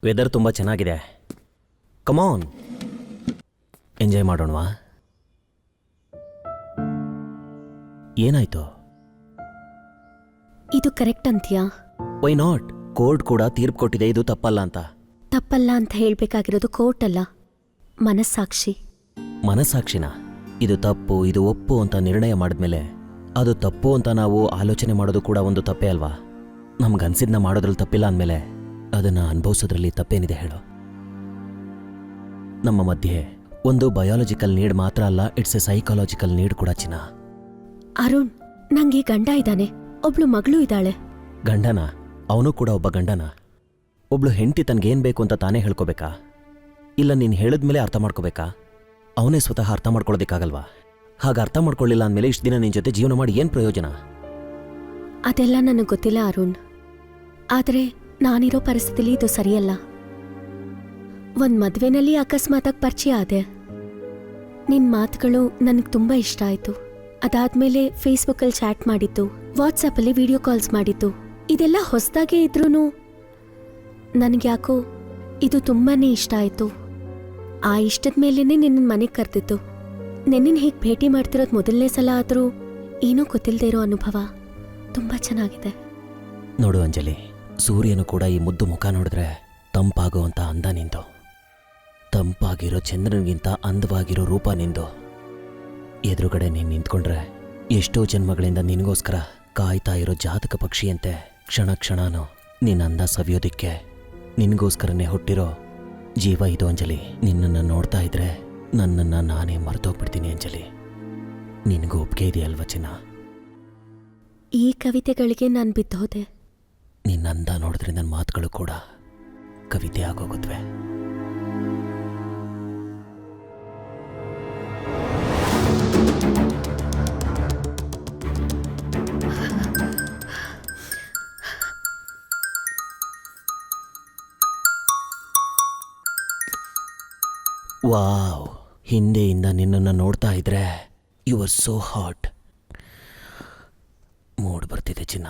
Weather ತುಂಬ ಚೆನ್ನಾಗಿದೆ. Come on, enjoy ಮಾಡೋಣವಾ? ಏನಾಯ್ತು? ಇದು ಕರೆಕ್ಟ್ ಅಂತೀಯಾ? Why not? ಕೋರ್ಟ್ ಕೂಡ ತೀರ್ಪು ಕೊಟ್ಟಿದೆ ಇದು ತಪ್ಪಲ್ಲ ಅಂತ. ತಪ್ಪಲ್ಲ ಅಂತ ಹೇಳ್ಬೇಕಾಗಿರೋದು ಕೋರ್ಟ್ ಅಲ್ಲ, ಮನಸ್ಸಾಕ್ಷಿ. ಮನಸ್ಸಾಕ್ಷಿನ? ಇದು ತಪ್ಪು ಇದು ಒಪ್ಪು ಅಂತ ನಿರ್ಣಯ ಮಾಡಿದ್ಮೇಲೆ ಅದು ತಪ್ಪು ಅಂತ ನಾವು ಆಲೋಚನೆ ಮಾಡೋದು ಕೂಡ ಒಂದು ತಪ್ಪೇ ಅಲ್ವಾ? ನಮ್ಗನ್ಸಿದ್ನ ಮಾಡೋದ್ರಲ್ಲಿ ತಪ್ಪಿಲ್ಲ ಅಂದಮೇಲೆ ಅದನ್ನು ಅನುಭವಿಸೋದ್ರಲ್ಲಿ ತಪ್ಪೇನಿದೆ ಹೇಳು? ನಮ್ಮ ಮಧ್ಯೆ ಒಂದು ಬಯಾಲಜಿಕಲ್ ನೀಡ್ ಮಾತ್ರ ಅಲ್ಲ, ಇಟ್ಸ್ ಎ ಸೈಕಾಲಜಿಕಲ್ ನೀಡ್ ಕೂಡ ಚಿನ್ನ. ಅರುಣ್, ನಂಗೆ ಗಂಡ ಇದ್ದಾನೆ, ಒಬ್ಳು ಮಗಳು ಇದ್ದಾಳೆ. ಗಂಡನ? ಅವನು ಕೂಡ ಒಬ್ಬ ಗಂಡನ? ಒಬ್ಳು ಹೆಂಡತಿ ತನಗೇನು ಬೇಕು ಅಂತ ತಾನೇ ಹೇಳ್ಕೋಬೇಕಾ? ಇಲ್ಲ ನೀನು ಹೇಳಿದ್ಮೇಲೆ ಅರ್ಥ ಮಾಡ್ಕೋಬೇಕಾ? ಅವನೇ ಸ್ವತಃ ಅರ್ಥ ಮಾಡ್ಕೊಳ್ಳೋದಕ್ಕಾಗಲ್ವಾ? ಹಾಗೆ ಅರ್ಥ ಮಾಡ್ಕೊಳ್ಳಿಲ್ಲ ಅಂದಮೇಲೆ ಇಷ್ಟು ದಿನ ನಿನ್ನ ಜೊತೆ ಜೀವನ ಮಾಡಿ ಏನು ಪ್ರಯೋಜನ? ಅದೆಲ್ಲ ನನಗೆ ಗೊತ್ತಿಲ್ಲ ಅರುಣ್, ಆದರೆ ನಾನಿರೋ ಪರಿಸ್ಥಿತಿಲಿ ಇದು ಸರಿಯಲ್ಲ. ಒಂದು ಮದುವೆನಲ್ಲಿ ಅಕಸ್ಮಾತಾಗಿ ಪರಿಚಯ ಆದೆ. ನಿನ್ನ ಮಾತುಗಳು ನನಗೆ ತುಂಬ ಇಷ್ಟ ಆಯಿತು. ಅದಾದಮೇಲೆ ಫೇಸ್ಬುಕ್ಕಲ್ಲಿ ಚಾಟ್ ಮಾಡಿದ್ದು, ವಾಟ್ಸಪ್ಪಲ್ಲಿ ವಿಡಿಯೋ ಕಾಲ್ಸ್ ಮಾಡಿದ್ದು, ಇದೆಲ್ಲ ಹೊಸದಾಗೇ ಇದ್ರೂ ನನಗ್ಯಾಕೋ ಇದು ತುಂಬಾ ಇಷ್ಟ ಆಯಿತು. ಆ ಇಷ್ಟದ ಮೇಲೇ ನಿನ್ನ ಮನೆಗೆ ಕರೆದಿದ್ದು. ನಿನ್ನ ಹೀಗೆ ಭೇಟಿ ಮಾಡ್ತಿರೋದು ಮೊದಲನೇ ಸಲ ಆದರೂ ಏನೂ ಗೊತ್ತಿಲ್ಲದೆ ಇರೋ ಅನುಭವ ತುಂಬ ಚೆನ್ನಾಗಿದೆ. ನೋಡು ಅಂಜಲಿ, ಸೂರ್ಯನು ಕೂಡ ಈ ಮುದ್ದು ಮುಖ ನೋಡಿದ್ರೆ ತಂಪಾಗುವಂಥ ಅಂದ ನಿಂದು, ತಂಪಾಗಿರೋ ಚಂದ್ರನಿಗಿಂತ ಅಂದವಾಗಿರೋ ರೂಪ ನಿಂದು. ಎದುರುಗಡೆ ನೀನು ನಿಂತ್ಕೊಂಡ್ರೆ ಎಷ್ಟೋ ಜನ್ಮಗಳಿಂದ ನಿನಗೋಸ್ಕರ ಕಾಯ್ತಾ ಇರೋ ಜಾತಕ ಪಕ್ಷಿಯಂತೆ ಕ್ಷಣ ಕ್ಷಣನೂ ನಿನ್ನ ಅಂದ ಸವಿಯೋದಿಕ್ಕೆ ನಿನಗೋಸ್ಕರನೇ ಹುಟ್ಟಿರೋ ಜೀವ ಇದು ಅಂಜಲಿ. ನಿನ್ನನ್ನು ನೋಡ್ತಾ ಇದ್ರೆ ನನ್ನನ್ನು ನಾನೇ ಮರ್ತೋಗ್ಬಿಡ್ತೀನಿ ಅಂಜಲಿ. ನಿನಗೂ ಒಪ್ಪಿಗೆ ಇದೆಯಲ್ವ ಚಿನ್ನ? ಈ ಕವಿತೆಗಳಿಗೆ ನಾನು ಬಿದ್ದೋದೆ. ನಿನ್ನ ಅಂದ ನೋಡಿದ್ರೆ ನನ್ನ ಮಾತುಗಳು ಕೂಡ ಕವಿತೆ ಆಗೋಗುತ್ತವೆ. ವಾವ್, ಹಿಂದೆಯಿಂದ ನಿನ್ನನ್ನು ನೋಡ್ತಾ ಇದ್ರೆ you are so hot. Mood ಬರ್ತಿದೆ ಚಿನ್ನ.